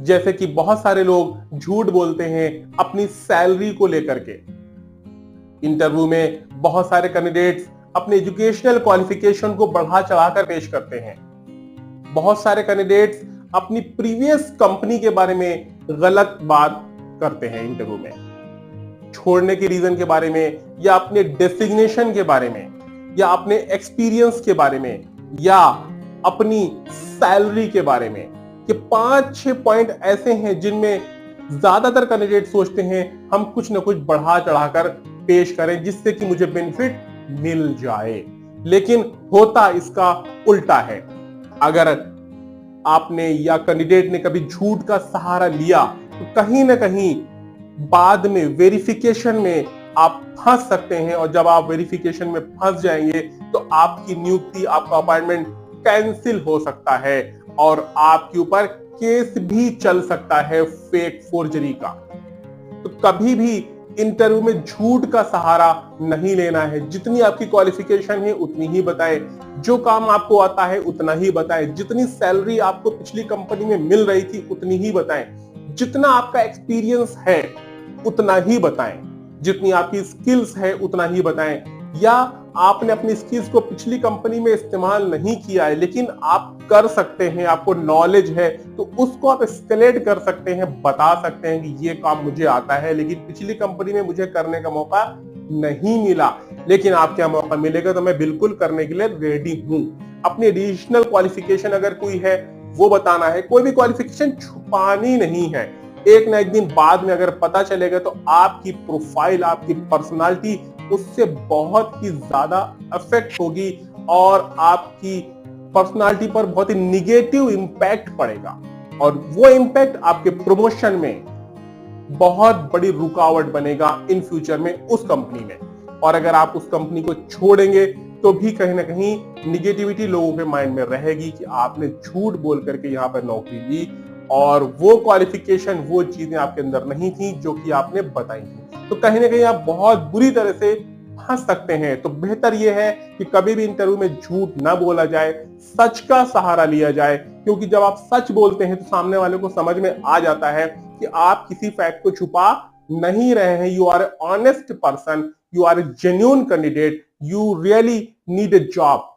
जैसे कि बहुत सारे लोग झूठ बोलते हैं अपनी सैलरी को लेकर के। इंटरव्यू में बहुत सारे कैंडिडेट्स अपने एजुकेशनल क्वालिफिकेशन को बढ़ा चढ़ाकर पेश करते हैं। बहुत सारे कैंडिडेट्स अपनी प्रीवियस कंपनी के बारे में गलत बात करते हैं इंटरव्यू में, छोड़ने के रीजन के बारे में, या अपने डेसिग्नेशन के बारे में, या अपने एक्सपीरियंस के बारे में, या अपनी सैलरी के बारे में। ये 5-6 पॉइंट ऐसे हैं जिनमें ज्यादातर कैंडिडेट सोचते हैं हम कुछ ना कुछ बढ़ा चढ़ाकर पेश करें जिससे कि मुझे बेनिफिट मिल जाए, लेकिन होता इसका उल्टा है। अगर आपने या कैंडिडेट ने कभी झूठ का सहारा लिया तो कहीं ना कहीं बाद में वेरिफिकेशन में आप फंस सकते हैं, और जब आप वेरिफिकेशन में फंस जाएंगे तो आपकी नियुक्ति, आपका अपॉइंटमेंट कैंसिल हो सकता है और आपके ऊपर केस भी चल सकता है फेक फोर्जरी का। तो कभी भी इंटरव्यू में झूठ का सहारा नहीं लेना है। जितनी आपकी क्वालिफिकेशन है उतनी ही बताएं, जो काम आपको आता है उतना ही बताएं, जितनी सैलरी आपको पिछली कंपनी में मिल रही थी उतनी ही बताएं, जितना आपका एक्सपीरियंस है उतना ही बताएं, जितनी आपकी स्किल्स है उतना ही बताएं। या आपने अपनी स्किल्स को पिछली कंपनी में इस्तेमाल नहीं किया है लेकिन आप कर सकते हैं, आपको नॉलेज है, तो उसको आप एस्केलेट कर सकते हैं, बता सकते हैं कि ये काम मुझे आता है लेकिन पिछली कंपनी में मुझे करने का मौका नहीं मिला, लेकिन आपके यहाँ मौका मिलेगा तो मैं बिल्कुल करने के लिए रेडी हूं। अपनी एडिशनल क्वालिफिकेशन अगर कोई है वो बताना है, कोई भी क्वालिफिकेशन छुपानी नहीं है। एक ना एक दिन बाद में अगर पता चलेगा तो आपकी प्रोफाइल, आपकी पर्सनालिटी उससे बहुत ही ज्यादा अफेक्ट होगी और आपकी पर्सनालिटी पर बहुत ही निगेटिव इंपैक्ट पड़ेगा, और वो इंपैक्ट आपके प्रमोशन में बहुत बड़ी रुकावट बनेगा इन फ्यूचर में उस कंपनी में। और अगर आप उस कंपनी को छोड़ेंगे तो भी कहीं ना कहीं निगेटिविटी लोगों के माइंड में रहेगी कि आपने झूठ बोल करके यहाँ पर नौकरी ली और वो क्वालिफिकेशन, वो चीजें आपके अंदर नहीं थी जो कि आपने बताई थी। तो कहीं ना कहीं आप बहुत बुरी तरह से फंस सकते हैं। तो बेहतर यह है कि कभी भी इंटरव्यू में झूठ ना बोला जाए, सच का सहारा लिया जाए, क्योंकि जब आप सच बोलते हैं तो सामने वाले को समझ में आ जाता है कि आप किसी फैक्ट को छुपा नहीं रहे हैं। You are a honest person, you are a genuine candidate, you really need a job.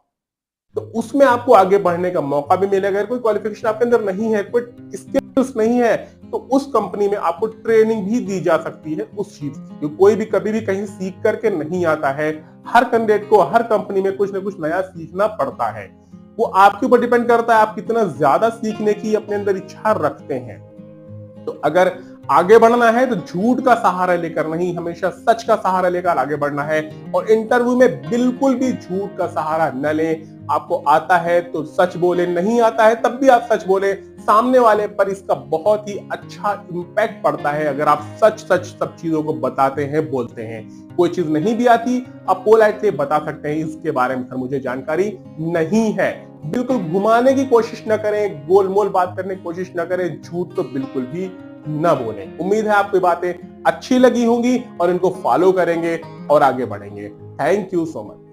तो उसमें आपको आगे बढ़ने का मौका भी मिलेगा। अगर कोई क्वालिफिकेशन आपके अंदर नहीं है, कोई स्किल्स नहीं है, तो उस कंपनी में आपको ट्रेनिंग भी दी जा सकती है उस चीज की। कोई भी कभी भी कहीं सीख करके नहीं आता है। हर कैंडिडेट को हर कंपनी में कुछ ना कुछ नया सीखना पड़ता है। वो आपके ऊपर डिपेंड करता है आप कितना ज्यादा सीखने की अपने अंदर इच्छा रखते हैं। तो अगर आगे बढ़ना है तो झूठ का सहारा लेकर नहीं, हमेशा सच का सहारा लेकर आगे बढ़ना है। और इंटरव्यू में बिल्कुल भी झूठ का सहारा न लें। आपको आता है तो सच बोले, नहीं आता है तब भी आप सच बोले। सामने वाले पर इसका बहुत ही अच्छा इंपैक्ट पड़ता है अगर आप सच सच सब चीजों को बताते हैं, बोलते हैं। कोई चीज नहीं भी आती आप पोलाइटली बता सकते हैं इसके बारे में सर मुझे जानकारी नहीं है। बिल्कुल घुमाने की कोशिश न करें, गोलमोल बात करने की कोशिश न करें, झूठ तो बिल्कुल भी न बोले। उम्मीद है आपको बातें अच्छी लगी होंगी और इनको फॉलो करेंगे और आगे बढ़ेंगे। Thank you so much.